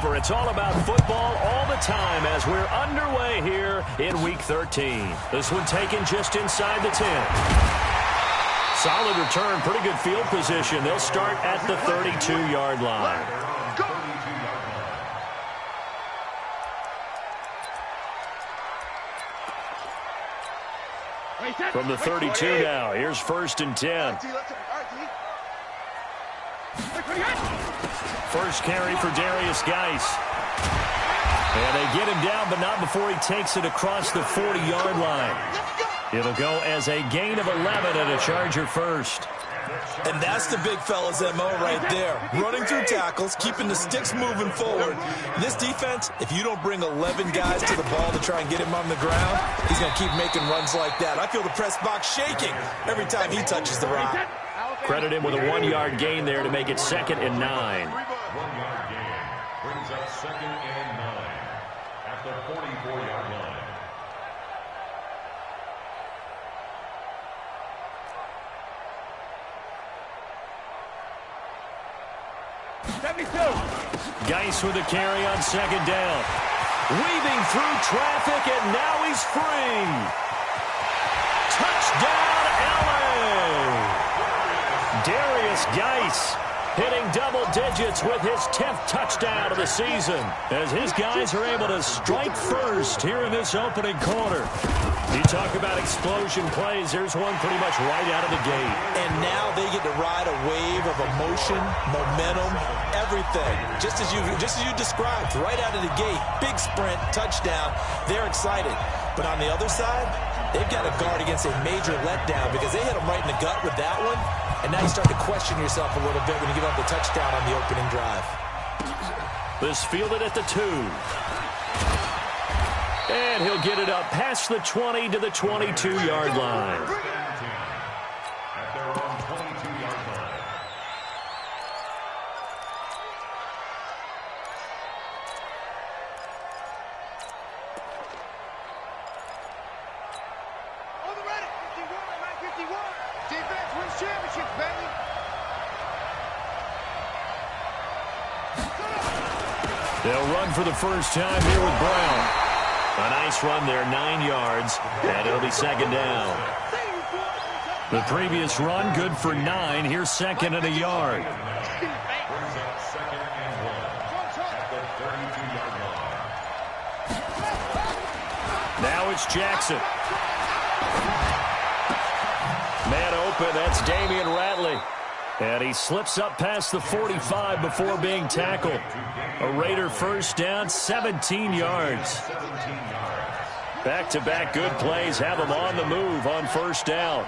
It's all about football all the time as we're underway here in Week 13. This one taken just inside the 10. Solid return, pretty good field position. They'll start at the 32-yard line. From the 32 now, here's 1st and 10. First carry for Darius Geis. And they get him down, but not before he takes it across the 40-yard line. It'll go as a gain of 11 and a Charger first. And that's the big fella's MO right there. Running through tackles, keeping the sticks moving forward. This defense, if you don't bring 11 guys to the ball to try and get him on the ground, he's going to keep making runs like that. I feel the press box shaking every time he touches the rock. Credit him with a 1-yard gain there to make it 2nd and 9. 1-yard gain brings up 2nd and 9 at the 44-yard line. Geis with a carry on 2nd down. Weaving through traffic, and now he's free. Touchdown, LA! Darius Geis hitting double digits with his 10th touchdown of the season as his guys are able to strike first here in this opening quarter. You talk about explosion plays. There's one pretty much right out of the gate. And now they get to ride a wave of emotion, momentum, everything. Just as you described, right out of the gate. Big sprint, touchdown. They're excited. But on the other side, they've got to guard against a major letdown because they hit them right in the gut with that one. And now you start to question yourself a little bit when you give up the touchdown on the opening drive. This fielded at the 2. And he'll get it up past the 20 to the 22-yard line. At their own 22-yard line. On the ready, 51. Defense wins championships, baby. They'll run for the first time here with Brown. A nice run there, 9 yards, and it'll be 2nd down. The previous run, good for 9. Here's 2nd and a yard. Brings up 2nd and 1 at the 32-yard line. Now it's Jackson. Man open, that's Damian Ratley. And he slips up past the 45 before being tackled. A Raider first down, 17 yards. Back-to-back good plays have him on the move on 1st down.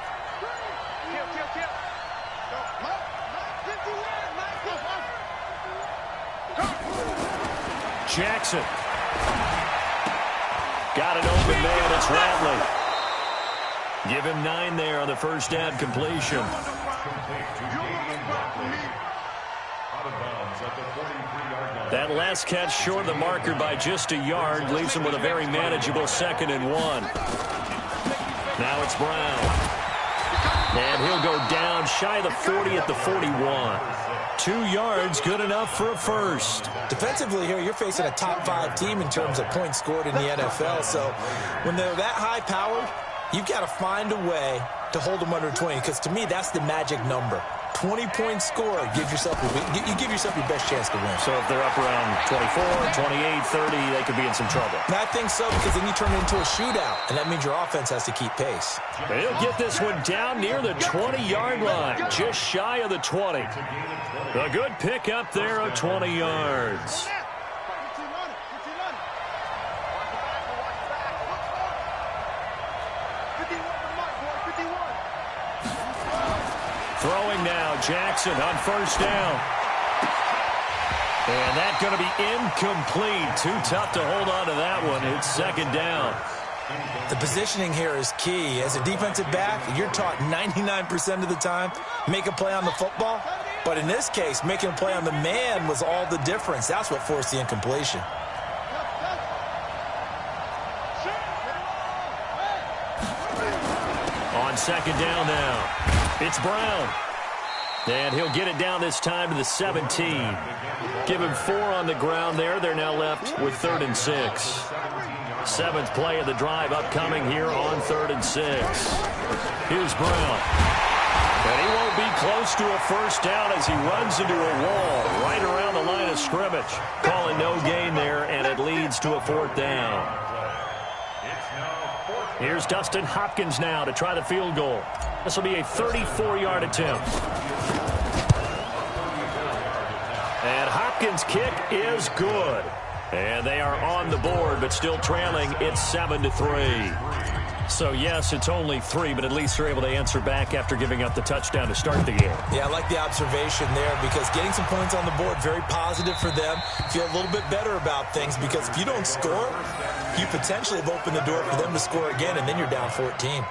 Jackson. Got an open man, it's Ratley. Give him 9 there on the 1st down completion. That last catch short of the marker by just a yard leaves him with a very manageable 2nd and 1. Now it's Brown. And he'll go down shy of the 40 at the 41. 2 yards, good enough for a first. Defensively here, you're facing a top 5 team in terms of points scored in the NFL. So when they're that high-powered, you've got to find a way to hold them under 20, because to me, that's the magic number. 20-point score, you give yourself your best chance to win. So if they're up around 24, 28, 30, they could be in some trouble. And I think so, because then you turn it into a shootout, and that means your offense has to keep pace. They'll get this one down near the 20-yard line, just shy of the 20. A good pick up there of 20 yards. Throwing now, Jackson on 1st down. And that's going to be incomplete. Too tough to hold on to that one. It's 2nd down. The positioning here is key. As a defensive back, you're taught 99% of the time, make a play on the football. But in this case, making a play on the man was all the difference. That's what forced the incompletion. On 2nd down now. It's Brown. And he'll get it down this time to the 17. Give him 4 on the ground there. They're now left with 3rd and 6. 7th play of the drive upcoming here on 3rd and 6. Here's Brown. And he won't be close to a first down as he runs into a wall right around the line of scrimmage. Calling no gain there, and it leads to a 4th down. Here's Dustin Hopkins now to try the field goal. This will be a 34-yard attempt. And Hopkins' kick is good. And they are on the board, but still trailing. It's 7-3. So, yes, it's only 3, but at least they're able to answer back after giving up the touchdown to start the game. Yeah, I like the observation there because getting some points on the board, very positive for them. Feel a little bit better about things because if you don't score, you potentially have opened the door for them to score again, and then you're down 14.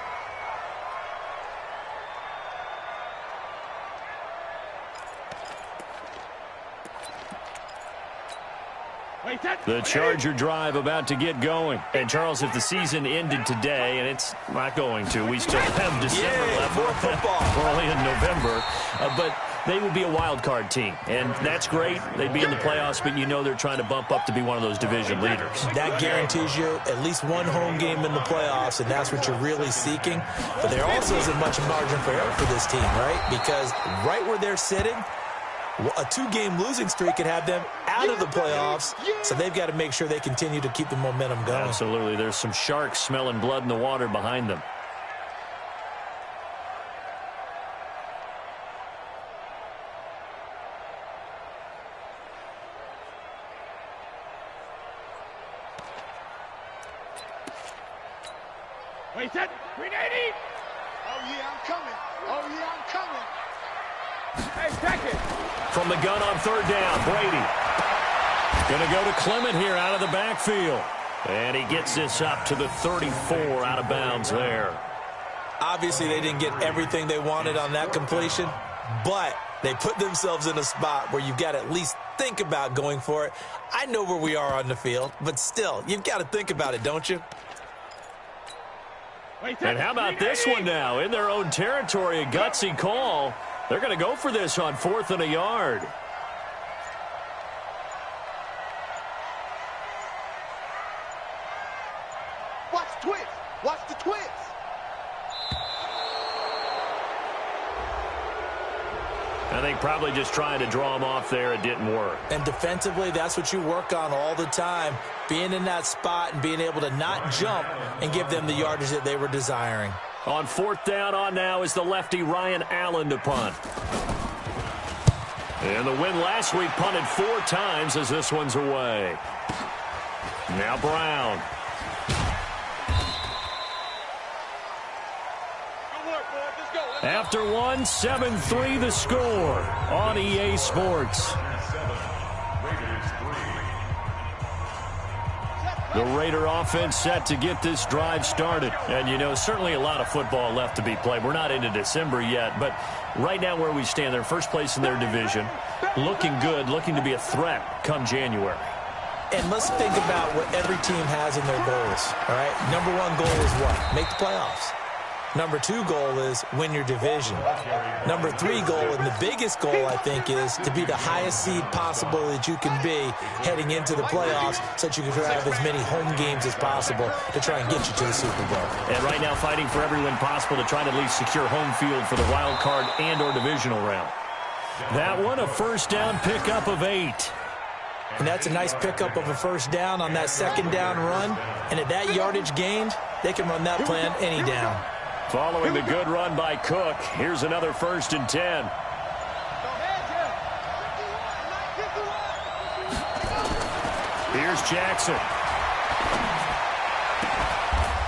The Charger drive about to get going. And, Charles, if the season ended today, and it's not going to, we still have December left. More football. We're only in November. But they would be a wild card team. And that's great. They'd be in the playoffs, but you know they're trying to bump up to be one of those division leaders. That guarantees you at least one home game in the playoffs, and that's what you're really seeking. But there also isn't much margin for error for this team, right? Because right where they're sitting, a 2-game losing streak could have them out of the playoffs, so they've got to make sure they continue to keep the momentum going. Absolutely. There's some sharks smelling blood in the water behind them. Wait, set. 380. Oh, yeah, I'm coming. Oh, yeah, I'm coming. Hey, second. From the gun on 3rd down, Brady. Going to go to Clement here out of the backfield. And he gets this up to the 34 out of bounds there. Obviously, they didn't get everything they wanted on that completion, but they put themselves in a spot where you've got to at least think about going for it. I know where we are on the field, but still, you've got to think about it, don't you? And how about this one now? In their own territory, a gutsy call. They're going to go for this on 4th and a yard. Watch the twist. Watch the twist. I think probably just trying to draw him off there. It didn't work. And defensively, that's what you work on all the time. Being in that spot and being able to not jump and give them the yardage that they were desiring. On 4th down on now is the lefty Ryan Allen to punt. And the win last week punted 4 times as this one's away. Now Brown. After one, 7-3 the score on EA Sports. The Raider offense set to get this drive started. And, you know, certainly a lot of football left to be played. We're not into December yet, but right now where we stand, they're first place in their division. Looking good, looking to be a threat come January. And let's think about what every team has in their goals, all right? Number 1 goal is what? Make the playoffs. Number 2 goal is win your division. Number 3 goal, and the biggest goal, I think, is to be the highest seed possible that you can be heading into the playoffs so that you can have as many home games as possible to try and get you to the Super Bowl. And right now fighting for every win possible to try to at least secure home field for the wild card and or divisional round. That one, a first down pickup of 8. And that's a nice pickup of a first down on that 2nd down run. And at that yardage gained, they can run that plan any down. Following the good run by Cook, here's another 1st and 10. Here's Jackson.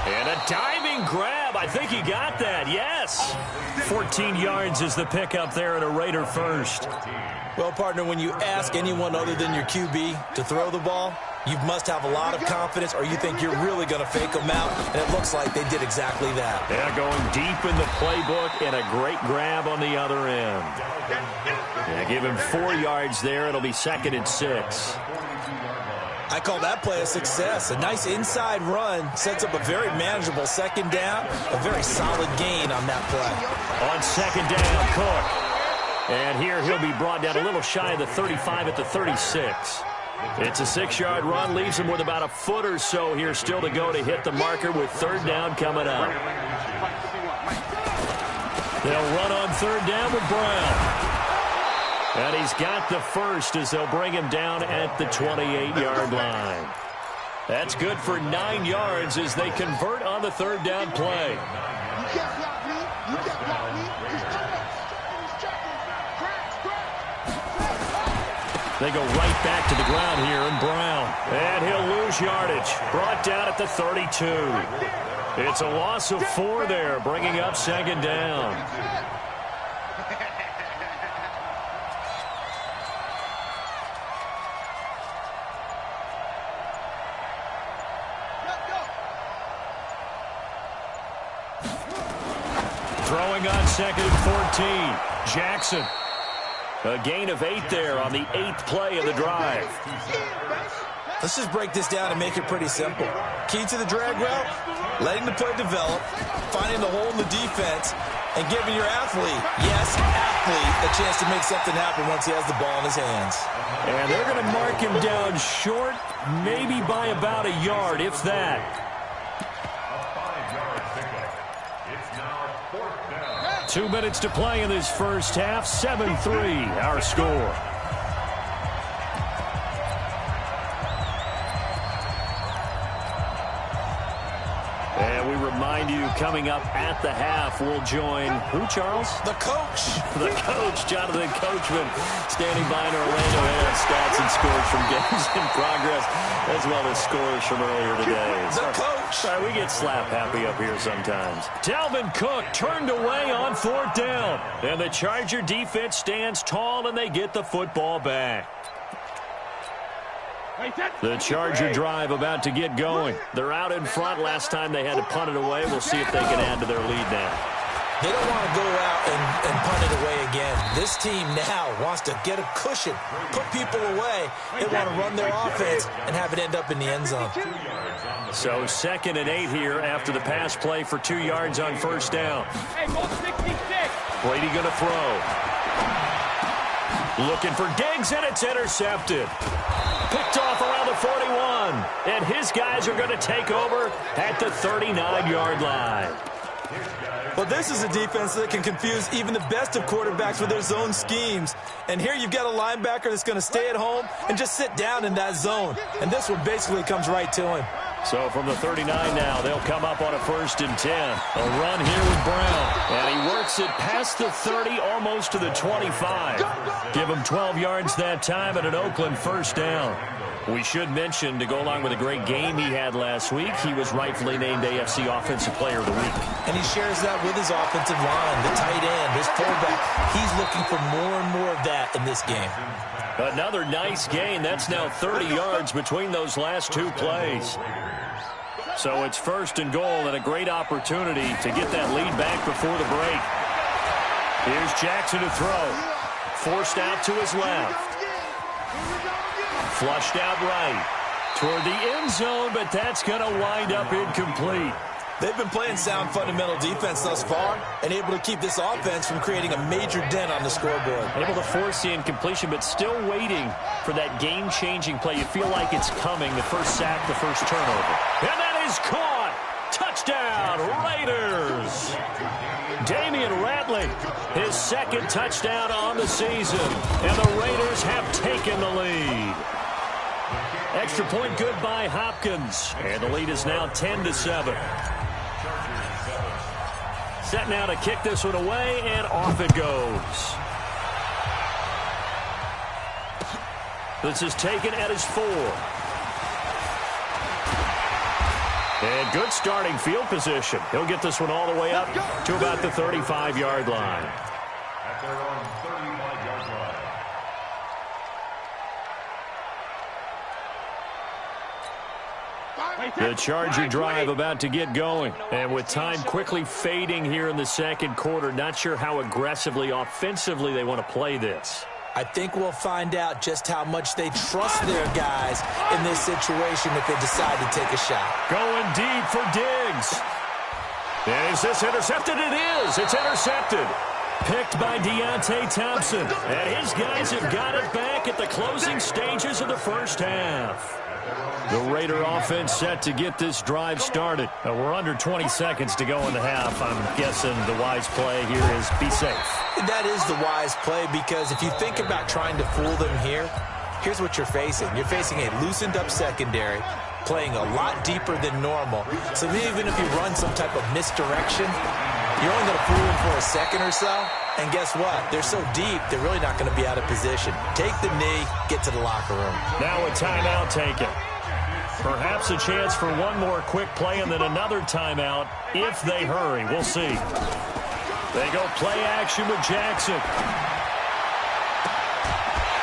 And a diving grab. I think he got that, yes. 14 yards is the pickup there at a Raider first. Well, partner, when you ask anyone other than your QB to throw the ball, you must have a lot of confidence or you think you're really going to fake them out, and it looks like they did exactly that. Yeah, going deep in the playbook and a great grab on the other end. Yeah, give him 4 yards there. It'll be 2nd and 6. I call that play a success. A nice inside run sets up a very manageable 2nd down, a very solid gain on that play. On 2nd down, Cook. And here he'll be brought down a little shy of the 35 at the 36. It's a 6-yard run, leaves him with about a foot or so here still to go to hit the marker with third down coming up. They'll run on third down with Brown. And he's got the first as they'll bring him down at the 28-yard line. That's good for 9 yards as they convert on the third down play. You can't block me. You can't block me. Just come up. They go right back to the ground here, and Brown. And he'll lose yardage. Brought down at the 32. It's a loss of 4 there, bringing up second down. Throwing on second and 14. Jackson. A gain of 8 there on the 8th play of the drive. Let's just break this down and make it pretty simple. Key to the drag route, letting the play develop, finding the hole in the defense, and giving your athlete, yes, athlete, a chance to make something happen once he has the ball in his hands. And they're going to mark him down short, maybe by about a yard, if that. A 5-yard pickup. It's now 4th down. 2 minutes to play in this first half. 7-3, our score. And we remind you, coming up at the half, we'll join who, Charles? The coach. The coach, Jonathan Coachman, standing by in Orlando. And stats and scores from games in progress, as well as scores from earlier today. The coach. Sorry, we get slap happy up here sometimes. Dalvin Cook turned away on 4th down. And the Charger defense stands tall, and they get the football back. The Charger drive about to get going. They're out in front. Last time they had to punt it away. We'll see if they can add to their lead now. They don't want to go out and punt it away again. This team now wants to get a cushion, put people away. They want to run their offense and have it end up in the end zone. So 2nd and 8 here after the pass play for 2 yards on first down. Brady going to throw. Looking for Diggs, and it's intercepted. Picked off around the 41. And his guys are going to take over at the 39-yard line. Well, this is a defense that can confuse even the best of quarterbacks with their zone schemes. And here you've got a linebacker that's going to stay at home and just sit down in that zone. And this one basically comes right to him. So from the 39 now, they'll come up on a 1st and 10. A run here with Brown. And he works it past the 30, almost to the 25. Give him 12 yards that time and an Oakland first down. We should mention, to go along with a great game he had last week, he was rightfully named AFC Offensive Player of the Week. And he shares that with his offensive line, the tight end, his fullback. He's looking for more and more of that in this game. Another nice gain. That's now 30 yards between those last 2 plays. So it's 1st and goal and a great opportunity to get that lead back before the break. Here's Jackson to throw. Forced out to his left. Flushed out right toward the end zone, but that's going to wind up incomplete. They've been playing sound fundamental defense thus far and able to keep this offense from creating a major dent on the scoreboard. Able to force the incompletion, but still waiting for that game-changing play. You feel like it's coming, the first sack, the first turnover. And that is caught. Touchdown, Raiders. Damian Ratley, his 2nd touchdown on the season. And the Raiders have taken the lead. Extra point good by Hopkins. And the lead is now 10-7. Set now to kick this one away, and off it goes. This is taken at his 4. And good starting field position. He'll get this one all the way up to about the 35-yard line. At their own 35-yard line. The Charger drive about to get going. And with time quickly fading here in the 2nd quarter, not sure how aggressively, offensively they want to play this. I think we'll find out just how much they trust their guys in this situation if they decide to take a shot. Going deep for Diggs. And is this intercepted? It is. It's intercepted. Picked by Deontay Thompson. And his guys have got it back at the closing stages of the first half. The Raider offense set to get this drive started. We're under 20 seconds to go in the half. I'm guessing the wise play here is be safe. That is the wise play, because if you think about trying to fool them here, here's what you're facing. You're facing a loosened up secondary, playing a lot deeper than normal. So even if you run some type of misdirection, you're only going to fool them for a second or so. And guess what? They're so deep, they're really not going to be out of position. Take the knee, get to the locker room. Now a timeout taken. Perhaps a chance for one more quick play and then another timeout if they hurry. We'll see. They go play action with Jackson.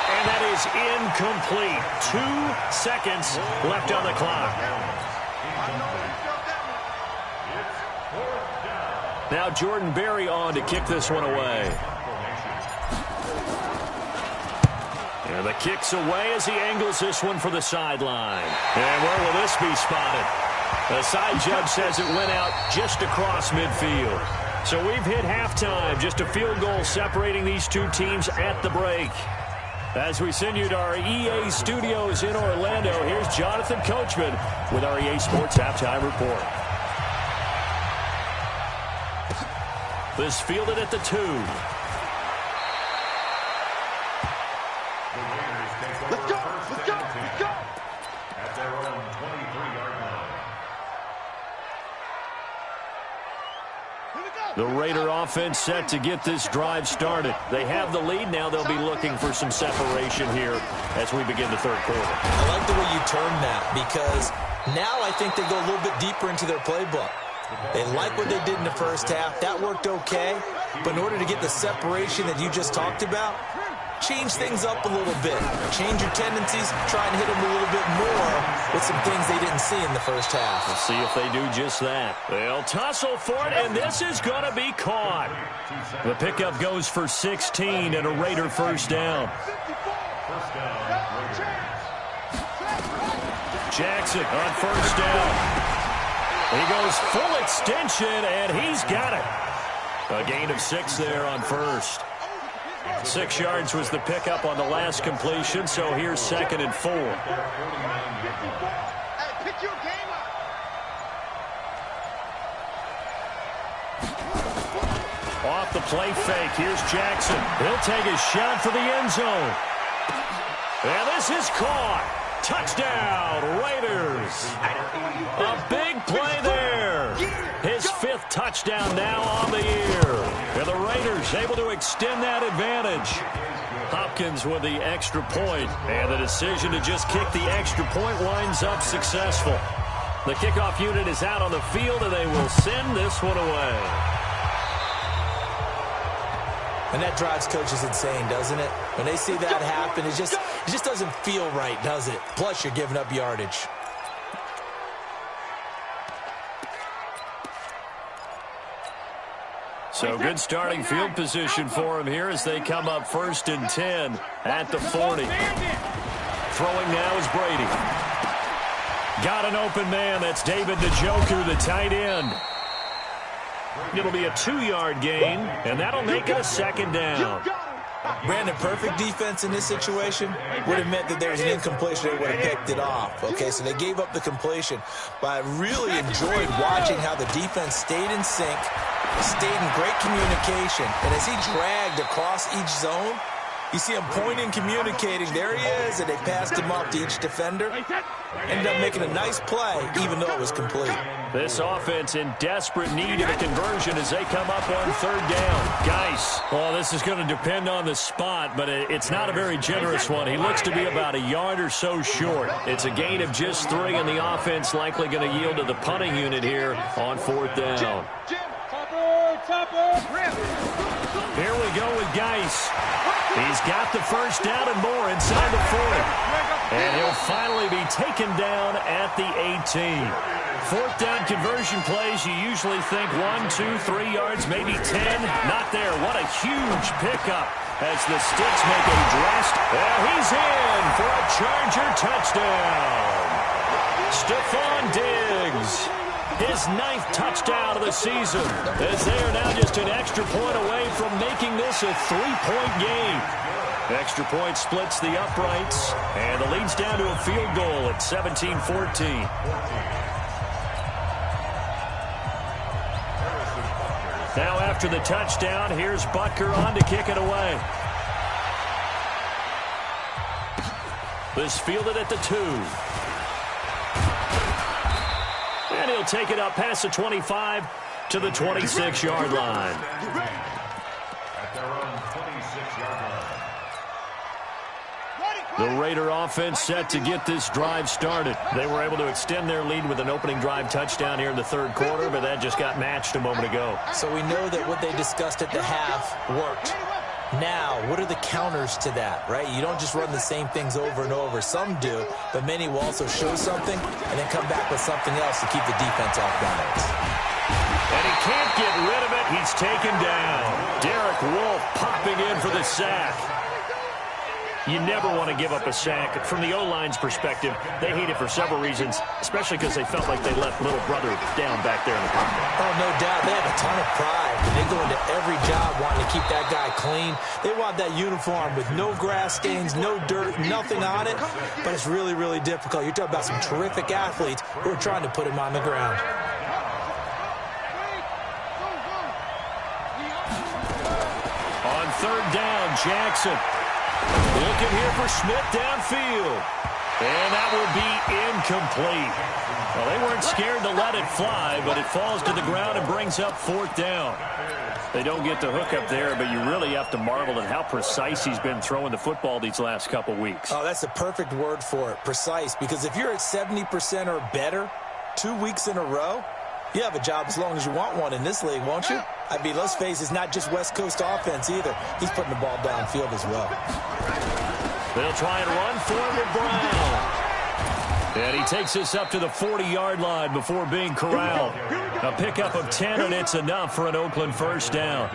And that is incomplete. 2 seconds left on the clock. Now Jordan Berry on to kick this one away. And the kick's away as he angles this one for the sideline. And where will this be spotted? The side judge says it went out just across midfield. So we've hit halftime. Just a field goal separating these two teams at the break. As we send you to our EA studios in Orlando, here's Jonathan Coachman with our EA Sports Halftime Report. This fielded at the 2. Let's go! Let's go! Let's go! At their own 23-yard line. The Raider offense set to get this drive started. They have the lead. Now they'll be looking for some separation here as we begin the third quarter. I like the way you termed that, because now I think they go a little bit deeper into their playbook. They like what they did in the first half. That worked okay. But in order to get the separation that you just talked about, change things up a little bit. Change your tendencies. Try and hit them a little bit more with some things they didn't see in the first half. We'll see if they do just that. They'll tussle for it, and this is going to be caught. The pickup goes for 16 and a Raider first down. Jackson on first down. He goes full extension, and he's got it. A gain of 6 there on first. 6 yards was the pickup on the last completion, so here's 2nd and 4. Pick your game up. Off the play fake, here's Jackson. He'll take a shot for the end zone. And this is caught. Touchdown, Raiders. A big play there. His 5th touchdown now on the year. And the Raiders able to extend that advantage. Hopkins with the extra point. And the decision to just kick the extra point winds up successful. The kickoff unit is out on the field, and they will send this one away. And that drives coaches insane, doesn't it? When they see that happen, it just doesn't feel right, does it? Plus, you're giving up yardage. So good starting field position for him here as they come up 1st and 10 at the 40. Throwing now is Brady. Got an open man. That's David Njoku, the tight end. It'll be a 2-yard gain, and that'll make it a 2nd down. Brandon, perfect defense in this situation would have meant that there was an incompletion. They would have picked it off. Okay, so they gave up the completion. But I really enjoyed watching how the defense stayed in sync, stayed in great communication. And as he dragged across each zone, you see him pointing, communicating. There he is, and they passed him up to each defender. Ended up making a nice play, even though it was complete. This offense in desperate need of a conversion as they come up on 3rd down. Geis, well, this is going to depend on the spot, but it's not a very generous one. He looks to be about a yard or so short. It's a gain of just 3, and the offense likely going to yield to the punting unit here on 4th down. Here we go with Geis. He's got the first down and more inside the 40. And he'll finally be taken down at the 18. 4th down conversion plays, you usually think 1, 2, 3 yards, maybe 10. Not there. What a huge pickup as the Sticks make a drastic. He's in for a Charger touchdown. Stephon Diggs. his 9th touchdown of the season, as they are now just an extra point away from making this a 3-point game. Extra point splits the uprights, and the lead's down to a field goal at 17-14. Now after the touchdown, here's Butker on to kick it away. This fielded at the 2. And he'll take it up past the 25 to the 26-yard line. At their own 26-yard line. The Raider offense set to get this drive started. They were able to extend their lead with an opening drive touchdown here in the 3rd quarter, but that just got matched a moment ago. So we know that what they discussed at the half worked. Now, what are the counters to that, right? You don't just run the same things over and over. Some do, but many will also show something and then come back with something else to keep the defense off balance. And he can't get rid of it. He's taken down. Derek Wolfe popping in for the sack. You never want to give up a sack. From the O-line's perspective, they hate it for several reasons, especially because they felt like they left little brother down back there in the pocket. Oh, no doubt. They have a ton of pride. They go into every job wanting to keep that guy clean. They want that uniform with no grass stains, no dirt, nothing on it. But it's really, really difficult. You're talking about some terrific athletes who are trying to put him on the ground. On 3rd down, Jackson. Looking here for Smith downfield. And that will be incomplete. Well, they weren't scared to let it fly, but it falls to the ground and brings up 4th down. They don't get the hook up there, but you really have to marvel at how precise he's been throwing the football these last couple weeks. Oh, that's the perfect word for it, precise. Because if you're at 70% or better 2 weeks in a row, you have a job as long as you want one in this league, won't you? I mean, let's face it, it's not just West Coast offense either. He's putting the ball downfield as well. They'll try and run for him with Brown. And he takes this up to the 40-yard line before being corralled. A pickup of 10, and it's enough for an Oakland 1st down.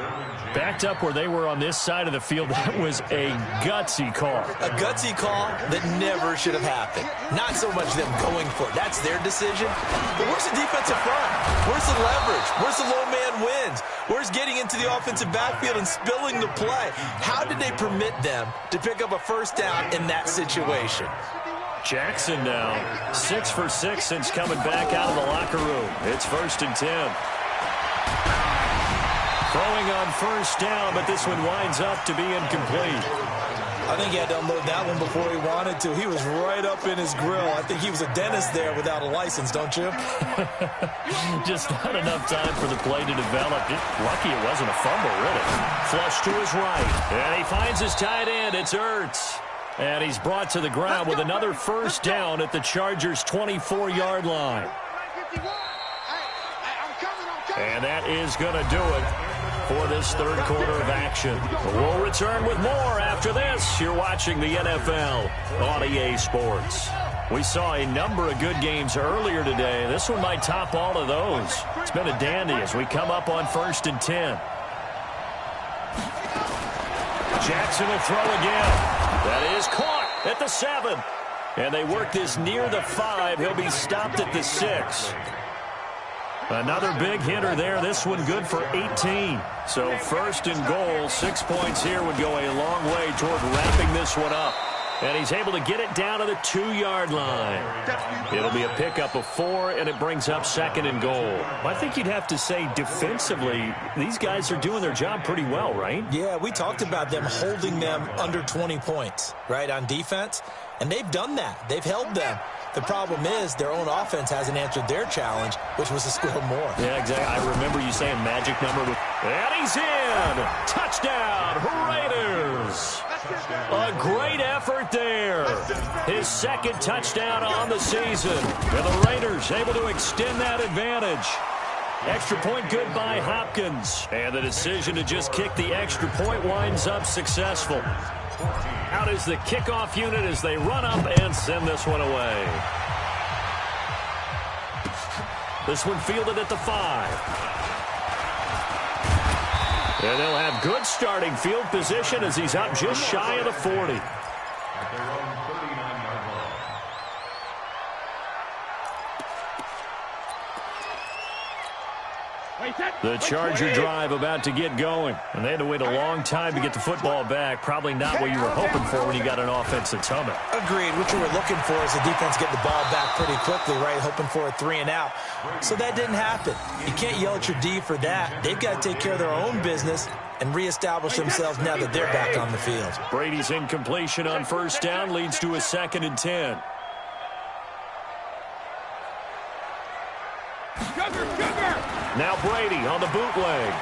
Backed up where they were on this side of the field, that was a gutsy call. A gutsy call that never should have happened. Not so much them going for it. That's their decision. But where's the defensive front? Where's the leverage? Where's the low man wins? Where's getting into the offensive backfield and spilling the play? How did they permit them to pick up a 1st down in that situation? Jackson now 6 for 6 since coming back out of the locker room. It's 1st and 10. Throwing on 1st down, but this one winds up to be incomplete. I think he had to unload that one before he wanted to. He was right up in his grill. I think he was a dentist there without a license, don't you? Just not enough time for the play to develop. Lucky it wasn't a fumble, really. Flush to his right. And he finds his tight end. It's Ertz. And he's brought to the ground with another 1st down at the Chargers' 24-yard line. And that is going to do it for this 3rd quarter of action. We'll return with more after this. You're watching the NFL on EA Sports. We saw a number of good games earlier today. This one might top all of those. It's been a dandy as we come up on 1st and 10. Jackson will throw again. That is caught at the 7. And they work this near the 5. He'll be stopped at the 6. Another big hitter there. This one good for 18. So 1st and goal. 6 points here would go a long way toward wrapping this one up. And he's able to get it down to the 2-yard line. It'll be a pickup of 4, and it brings up 2nd and goal. I think you'd have to say defensively, these guys are doing their job pretty well, right? Yeah, we talked about them holding them under 20 points, right, on defense. And they've done that. They've held them. The problem is their own offense hasn't answered their challenge, which was to score more. Yeah, exactly. I remember you saying magic number. And he's in! Touchdown, Raiders! A great effort there. His 2nd touchdown on the season. And the Raiders able to extend that advantage. Extra point good by Hopkins. And the decision to just kick the extra point winds up successful. Out is the kickoff unit as they run up and send this one away. This one fielded at the 5. And they'll have good starting field position as he's up just shy of the 40. At their own 39-yard line. The Charger drive about to get going. And they had to wait a long time to get the football back. Probably not what you were hoping for when you got an offense that's humming. Agreed. What you were looking for is the defense getting the ball back pretty quickly, right? Hoping for a 3-and-out. So that didn't happen. You can't yell at your D for that. They've got to take care of their own business and reestablish themselves now that they're back on the field. Brady's incompletion on first down leads to a 2nd and 10. Now Brady on the bootleg.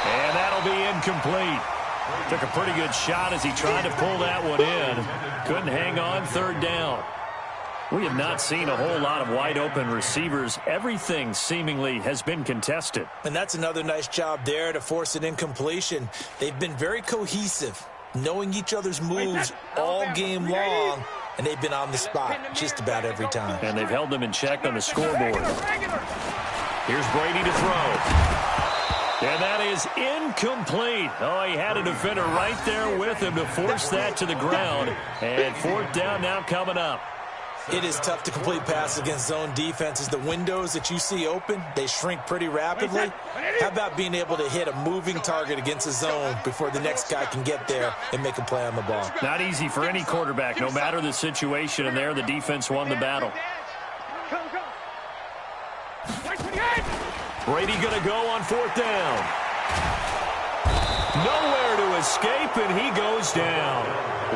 And that'll be incomplete. Took a pretty good shot as he tried to pull that one in. Couldn't hang on, 3rd down. We have not seen a whole lot of wide-open receivers. Everything seemingly has been contested. And that's another nice job there to force an incompletion. They've been very cohesive, knowing each other's moves all game long, and they've been on the spot just about every time. And they've held them in check on the scoreboard. Here's Brady to throw. And that is incomplete. Oh, he had a defender right there with him to force that to the ground. And 4th down now coming up. It is tough to complete passes against zone defenses. The windows that you see open, they shrink pretty rapidly. How about being able to hit a moving target against a zone before the next guy can get there and make a play on the ball? Not easy for any quarterback, no matter the situation, and there the defense won the battle. Brady going to go on 4th down. Nowhere to escape, and he goes down.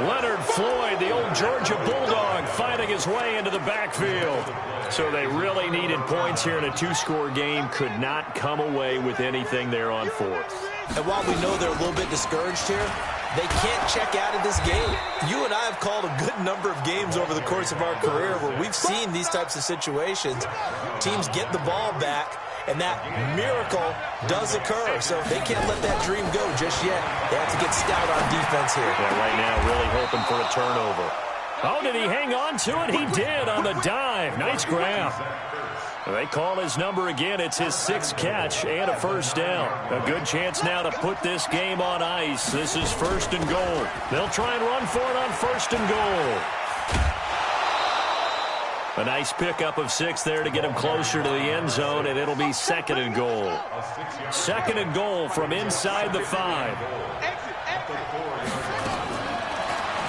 Leonard Floyd, the old Georgia Bulldog, fighting his way into the backfield. So they really needed points here in a 2-score game. Could not come away with anything there on 4th. And while we know they're a little bit discouraged here, they can't check out of this game. You and I have called a good number of games over the course of our career where we've seen these types of situations. Teams get the ball back, and that miracle does occur. So they can't let that dream go just yet. They have to get stout on defense here. Yeah, right now really hoping for a turnover. Oh, did he hang on to it? He did on the dive. Nice grab. They call his number again. It's his 6th catch and a 1st down. A good chance now to put this game on ice. This is 1st and goal. They'll try and run for it on 1st and goal. A nice pickup of 6 there to get him closer to the end zone, and it'll be 2nd and goal. 2nd and goal from inside the 5.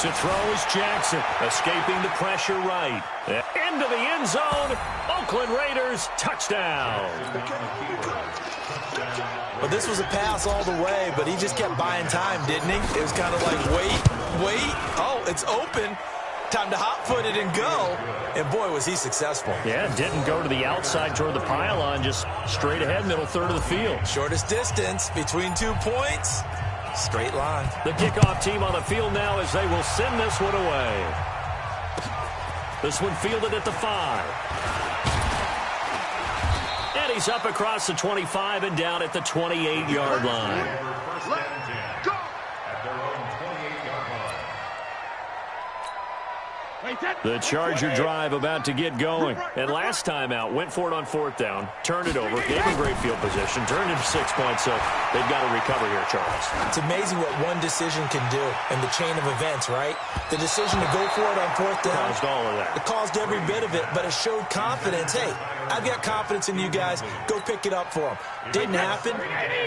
To throw is Jackson, escaping the pressure right. Into the end zone. Oakland Raiders, touchdown. Well, this was a pass all the way, but he just kept buying time, didn't he? It was kind of like, wait. Oh, it's open. Time to hot-foot it and go. And, boy, was he successful. Yeah, didn't go to the outside toward the pylon, just straight ahead, middle third of the field. Shortest distance between 2 points. Straight line. The kickoff team on the field now as they will send this one away. This one fielded at the 5. And he's up across the 25 and down at the 28-yard line. The Charger drive about to get going. And last time out, went for it on 4th down, turned it over, gave him great field position, turned into 6 points, so they've got to recover here, Charles. It's amazing what one decision can do in the chain of events, right? The decision to go for it on 4th down. Caused all of that. It caused every bit of it, but it showed confidence. Hey, I've got confidence in you guys. Go pick it up for them. Didn't happen.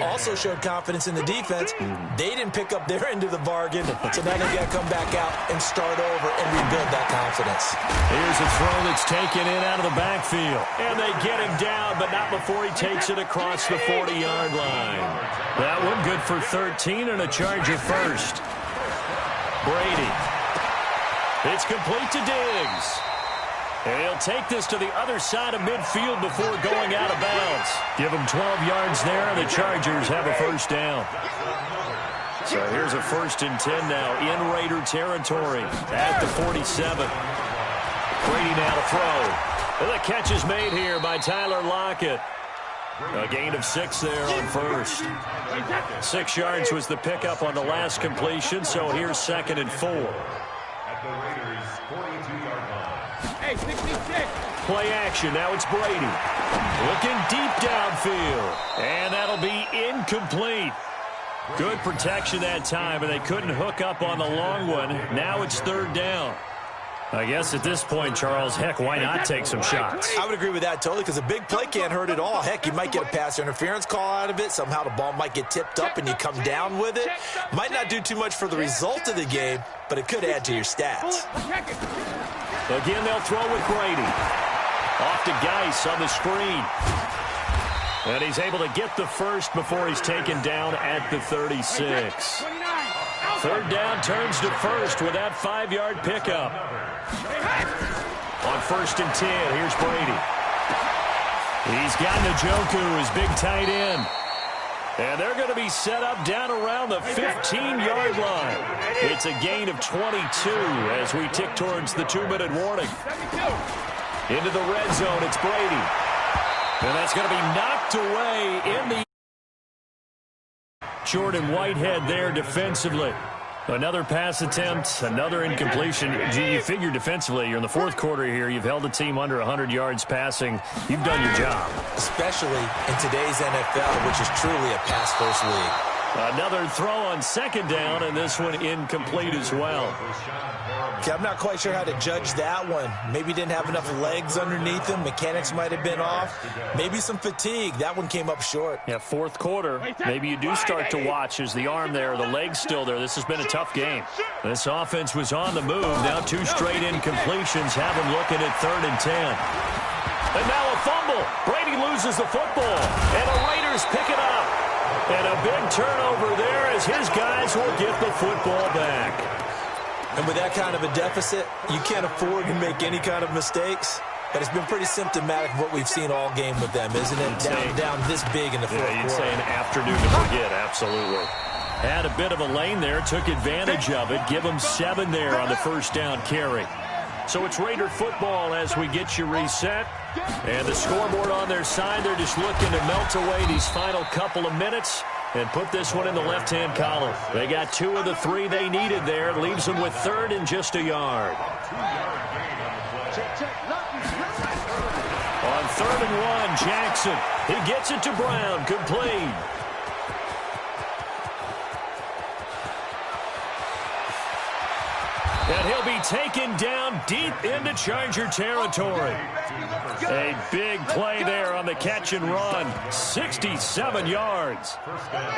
Also showed confidence in the defense. They didn't pick up their end of the bargain, so now they've got to come back out and start over and rebuild that confidence. Here's a throw that's taken in out of the backfield. And they get him down, but not before he takes it across the 40-yard line. That one good for 13 and a Charger first. Brady. It's complete to Diggs. And he'll take this to the other side of midfield before going out of bounds. Give him 12 yards there, and the Chargers have a 1st down. So here's a 1st and 10 now in Raider territory at the 47. Brady now to throw. And the catch is made here by Tyler Lockett. A gain of 6 there on 1st. 6 yards was the pickup on the last completion, so here's 2nd and 4. At the Raiders' 42-yard line. Hey, 66. Play action, now it's Brady. Looking deep downfield. And that'll be incomplete. Good protection that time, and they couldn't hook up on the long one. Now it's 3rd down. I guess at this point, Charles, heck, why not take some shots? I would agree with that totally, because a big play can't hurt at all. Heck, you might get a pass interference call out of it. Somehow the ball might get tipped up and you come down with it. Might not do too much for the result of the game, but it could add to your stats. Again, they'll throw with Brady. Off to Geis on the screen. And he's able to get the first before he's taken down at the 36. Third down turns to first with that 5-yard pickup. On 1st and 10, here's Brady. He's got Njoku, his big tight end. And they're going to be set up down around the 15-yard line. It's a gain of 22 as we tick towards the 2-minute warning. Into the red zone, it's Brady. And that's going to be knocked away in the... Jordan Whitehead there defensively. Another pass attempt, another incompletion. Gee, you figure defensively, you're in the 4th quarter here. You've held a team under 100 yards passing. You've done your job. Especially in today's NFL, which is truly a pass-first league. Another throw on 2nd down, and this one incomplete as well. Okay, I'm not quite sure how to judge that one. Maybe didn't have enough legs underneath him. Mechanics might have been off. Maybe some fatigue. That one came up short. Yeah, 4th quarter. Maybe you do start to watch as the arm there, the leg's still there. This has been a tough game. This offense was on the move. Now 2 straight incompletions have them looking at 3rd and 10. And now a fumble. Brady loses the football, and the Raiders pick it up. And a big turnover there as his guys will get the football back. And with that kind of a deficit, you can't afford to make any kind of mistakes. But it's been pretty symptomatic of what we've seen all game with them, isn't it? Down this big in the 4th quarter. You'd say an afternoon to forget, absolutely. Had a bit of a lane there, took advantage of it. Give them 7 there on the 1st down carry. So it's Raider football as we get you reset. And the scoreboard on their side, they're just looking to melt away these final couple of minutes and put this one in the left-hand column. They got 2 of the 3 they needed there. It leaves them with 3rd and just a yard. On 3rd and 1, Jackson. He gets it to Brown, complete. And he'll be taken down deep into Charger territory. A big play there on the catch and run. 67 yards.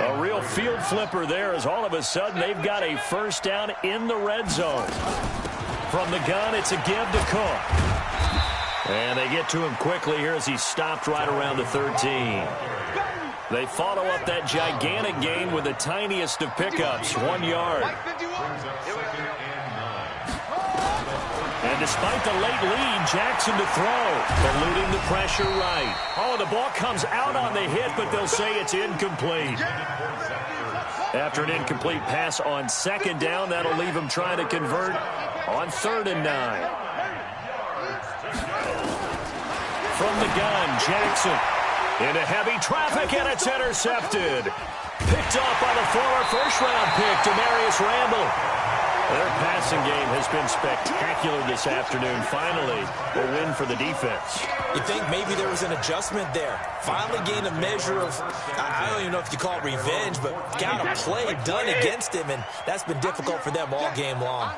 A real field flipper there as all of a sudden they've got a 1st down in the red zone. From the gun, it's a give to Cook. And they get to him quickly here as he's stopped right around the 13. They follow up that gigantic gain with the tiniest of pickups, 1 yard. And despite the late lead, Jackson to throw, eluding the pressure right. Oh, the ball comes out on the hit, but they'll say it's incomplete. After an incomplete pass on 2nd down, that'll leave him trying to convert on 3rd and 9. From the gun, Jackson into heavy traffic, and it's intercepted. Picked off by the former 1st-round pick, Demarius Randall. Their passing game has been spectacular this afternoon. Finally, a win for the defense. You think maybe there was an adjustment there. Finally gained a measure of, I don't even know if you call it revenge, but got a play done against him, and that's been difficult for them all game long.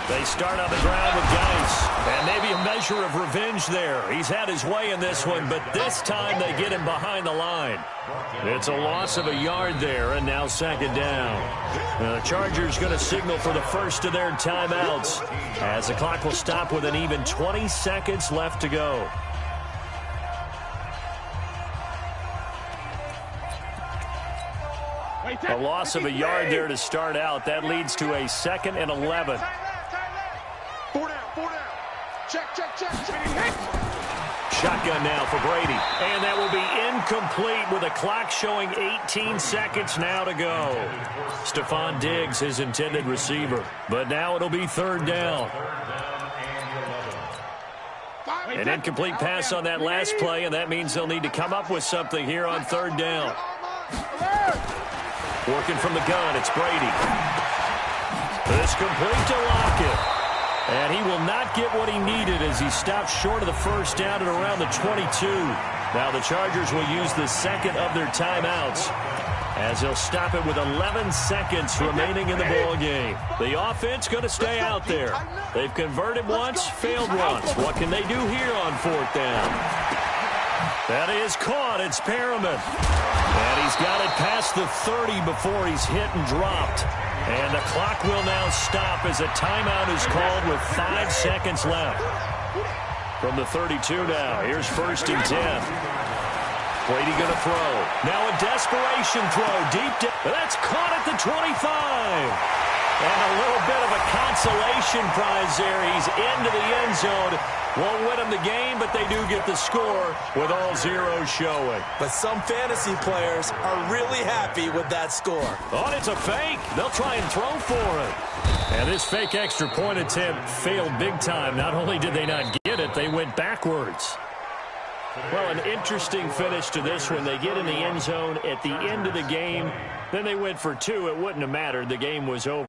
They start on the ground with Geis, and maybe a measure of revenge there. He's had his way in this one, but this time they get him behind the line. It's a loss of a yard there, and now 2nd down. The Chargers going to signal for the first of their timeouts as the clock will stop with an even 20 seconds left to go. A loss of a yard there to start out. That leads to a 2nd and 11. 4 down. Check. Shotgun now for Brady. And that will be incomplete with a clock showing 18 seconds now to go. Stephon Diggs, his intended receiver. But now it'll be 3rd down. An incomplete pass on that last play, and that means they'll need to come up with something here on 3rd down. Working from the gun, it's Brady. It's complete to Lockett. And he will not get what he needed as he stopped short of the 1st down at around the 22. Now the Chargers will use the 2nd of their timeouts. as he'll stop it with 11 seconds remaining in the ball game. The offense going to stay out there. They've converted once, failed once. What can they do here on 4th down? That is caught. It's Perriman. And he's got it past the 30 before he's hit and dropped. And the clock will now stop as a timeout is called with 5 seconds left. From the 32 now, here's 1st and 10. Brady going to throw. Now a desperation throw deep down. That's caught at the 25. And a little bit of a consolation prize there. He's into the end zone. Won't win them the game, but they do get the score with all zeros showing. But some fantasy players are really happy with that score. Oh, it's a fake. They'll try and throw for it. And this fake extra point attempt failed big time. Not only did they not get it, they went backwards. Well, an interesting finish to this one. They get in the end zone at the end of the game. Then they went for 2. It wouldn't have mattered. The game was over.